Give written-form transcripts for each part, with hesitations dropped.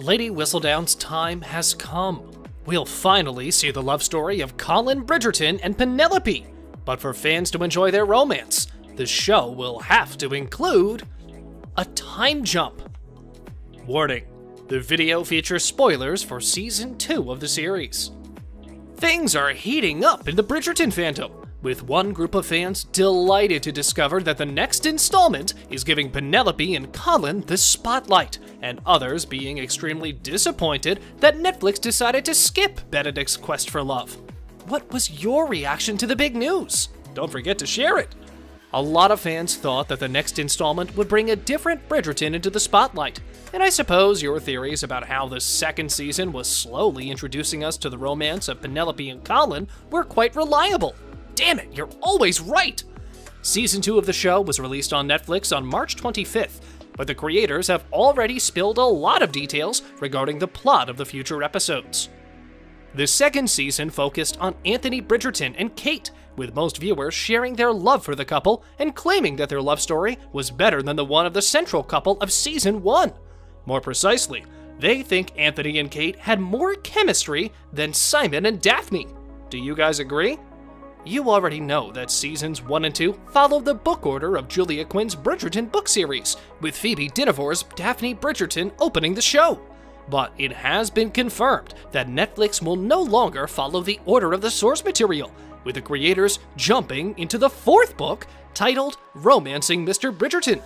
Lady Whistledown's time has come. We'll finally see the love story of Colin Bridgerton and Penelope. But for fans to enjoy their romance, the show will have to include a time jump. Warning, the video features spoilers for Season 2 of the series. Things are heating up in the Bridgerton fandom, with one group of fans delighted to discover that the next installment is giving Penelope and Colin the spotlight, and others being extremely disappointed that Netflix decided to skip Benedict's quest for love. What was your reaction to the big news? Don't forget to share it! A lot of fans thought that the next installment would bring a different Bridgerton into the spotlight, and I suppose your theories about how the second season was slowly introducing us to the romance of Penelope and Colin were quite reliable. Damn it, you're always right! Season 2 of the show was released on Netflix on March 25th, but the creators have already spilled a lot of details regarding the plot of the future episodes. The second season focused on Anthony Bridgerton and Kate, with most viewers sharing their love for the couple and claiming that their love story was better than the one of the central couple of Season 1. More precisely, they think Anthony and Kate had more chemistry than Simon and Daphne. Do you guys agree? You already know that Seasons 1 and 2 follow the book order of Julia Quinn's Bridgerton book series, with Phoebe Dynevor's Daphne Bridgerton opening the show. But it has been confirmed that Netflix will no longer follow the order of the source material, with the creators jumping into the fourth book, titled Romancing Mr. Bridgerton.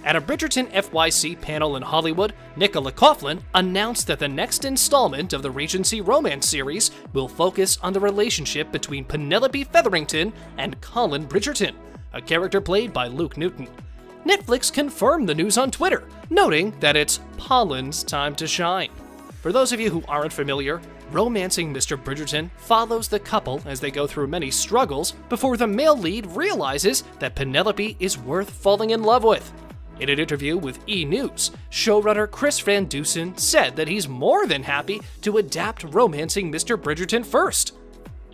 At a Bridgerton FYC panel in Hollywood, Nicola Coughlan announced that the next installment of the Regency romance series will focus on the relationship between Penelope Featherington and Colin Bridgerton, a character played by Luke Newton. Netflix confirmed the news on Twitter, noting that it's Pollen's time to shine. For those of you who aren't familiar, Romancing Mr. Bridgerton follows the couple as they go through many struggles before the male lead realizes that Penelope is worth falling in love with. In an interview with E! News, showrunner Chris Van Dusen said that he's more than happy to adapt Romancing Mr. Bridgerton first.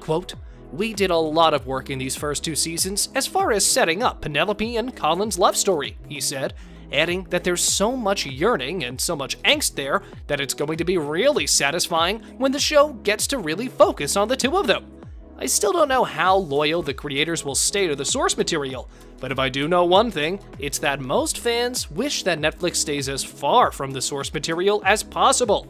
Quote, "We did a lot of work in these first 2 seasons as far as setting up Penelope and Colin's love story," he said, adding that there's so much yearning and so much angst there that it's going to be really satisfying when the show gets to really focus on the two of them. I still don't know how loyal the creators will stay to the source material, but if I do know one thing, it's that most fans wish that Netflix stays as far from the source material as possible.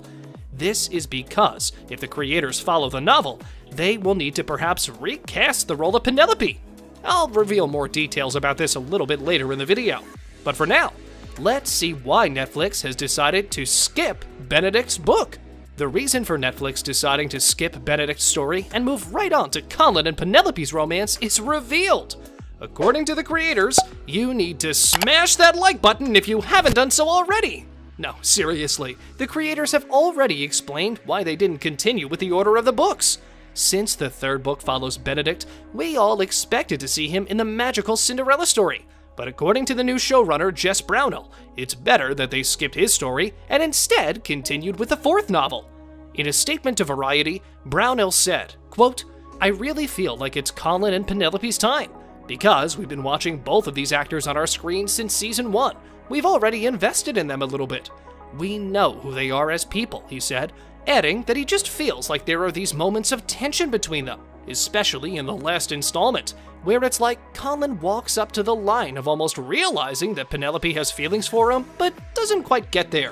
This is because if the creators follow the novel, they will need to perhaps recast the role of Penelope. I'll reveal more details about this a little bit later in the video. But for now, let's see why Netflix has decided to skip Benedict's book. The reason for Netflix deciding to skip Benedict's story and move right on to Colin and Penelope's romance is revealed. According to the creators, you need to smash that like button if you haven't done so already. No, seriously, the creators have already explained why they didn't continue with the order of the books. Since the third book follows Benedict, we all expected to see him in the magical Cinderella story. But according to the new showrunner Jess Brownell, it's better that they skipped his story and instead continued with the fourth novel. In a statement to Variety, Brownell said, quote, "I really feel like it's Colin and Penelope's time. Because we've been watching both of these actors on our screen since Season 1, we've already invested in them a little bit. We know who they are as people," he said, adding that he just feels like there are these moments of tension between them, especially in the last installment, where it's like Colin walks up to the line of almost realizing that Penelope has feelings for him, but doesn't quite get there.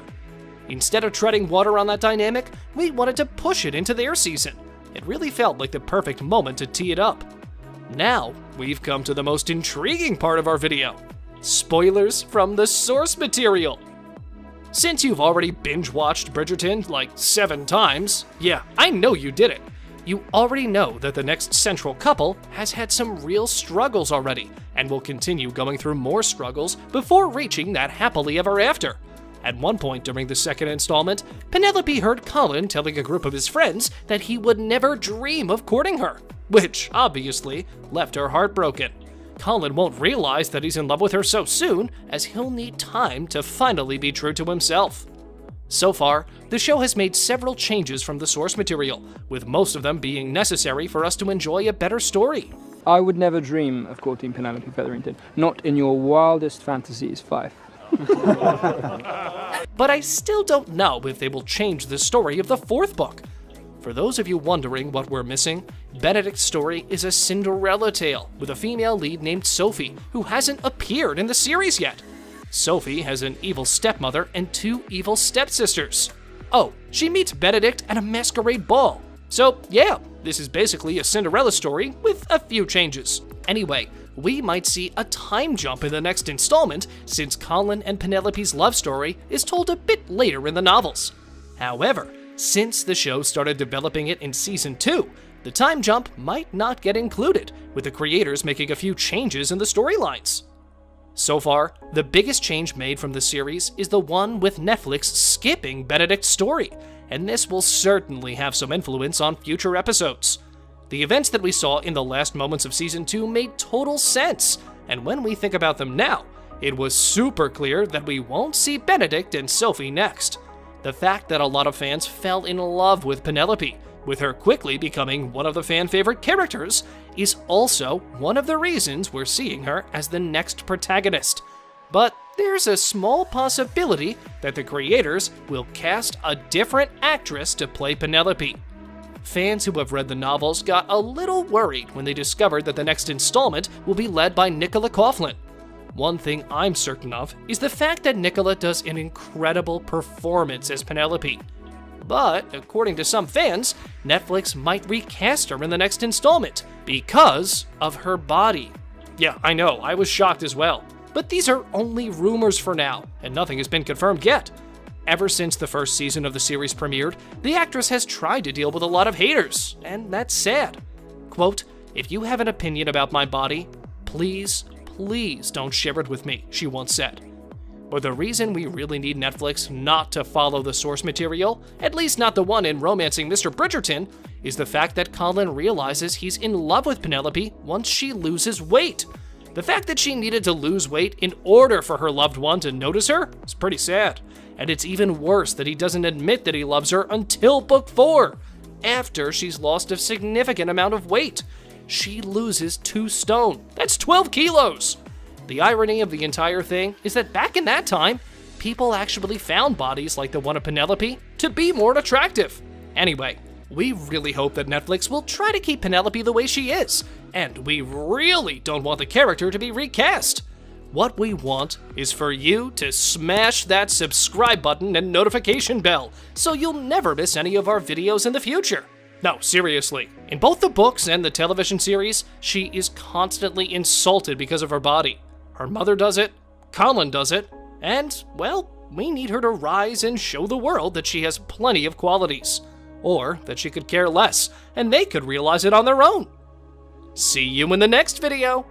Instead of treading water on that dynamic, we wanted to push it into their season. It really felt like the perfect moment to tee it up. Now, we've come to the most intriguing part of our video. Spoilers from the source material. Since you've already binge-watched Bridgerton like 7 times, yeah, I know you did it. You already know that the next central couple has had some real struggles already, and will continue going through more struggles before reaching that happily ever after. At one point during the second installment, Penelope heard Colin telling a group of his friends that he would never dream of courting her, which obviously left her heartbroken. Colin won't realize that he's in love with her so soon, as he'll need time to finally be true to himself. So far, the show has made several changes from the source material, with most of them being necessary for us to enjoy a better story. I would never dream of courting Penelope Featherington, not in your wildest fantasies, Fife. But I still don't know if they will change the story of the fourth book. For those of you wondering what we're missing, Benedict's story is a Cinderella tale with a female lead named Sophie, who hasn't appeared in the series yet. Sophie has an evil stepmother and 2 evil stepsisters. Oh, she meets Benedict at a masquerade ball. So yeah, this is basically a Cinderella story with a few changes. Anyway, we might see a time jump in the next installment since Coughlan and Penelope's love story is told a bit later in the novels. However, since the show started developing it in Season 2, the time jump might not get included, with the creators making a few changes in the storylines. So far, the biggest change made from the series is the one with Netflix skipping Benedict's story, and this will certainly have some influence on future episodes. The events that we saw in the last moments of Season 2 made total sense, and when we think about them now, it was super clear that we won't see Benedict and Sophie next. The fact that a lot of fans fell in love with Penelope, with her quickly becoming one of the fan-favorite characters, is also one of the reasons we're seeing her as the next protagonist. But there's a small possibility that the creators will cast a different actress to play Penelope. Fans who have read the novels got a little worried when they discovered that the next installment will be led by Nicola Coughlan. One thing I'm certain of is the fact that Nicola does an incredible performance as Penelope. But, according to some fans, Netflix might recast her in the next installment because of her body. Yeah, I know, I was shocked as well. But these are only rumors for now, and nothing has been confirmed yet. Ever since the first season of the series premiered, the actress has tried to deal with a lot of haters, and that's sad. Quote, "If you have an opinion about my body, please don't share it with me," she once said. But the reason we really need Netflix not to follow the source material, at least not the one in Romancing Mr. Bridgerton, is the fact that Coughlan realizes he's in love with Penelope once she loses weight. The fact that she needed to lose weight in order for her loved one to notice her is pretty sad. And it's even worse that he doesn't admit that he loves her until book 4, after she's lost a significant amount of weight. She loses 2 stone. That's 12 kilos. The irony of the entire thing is that back in that time, people actually found bodies like the one of Penelope to be more attractive. Anyway, we really hope that Netflix will try to keep Penelope the way she is, and we really don't want the character to be recast. What we want is for you to smash that subscribe button and notification bell so you'll never miss any of our videos in the future. No, seriously, in both the books and the television series, she is constantly insulted because of her body. Her mother does it, Coughlan does it, and, well, we need her to rise and show the world that she has plenty of qualities. Or that she could care less, and they could realize it on their own. See you in the next video!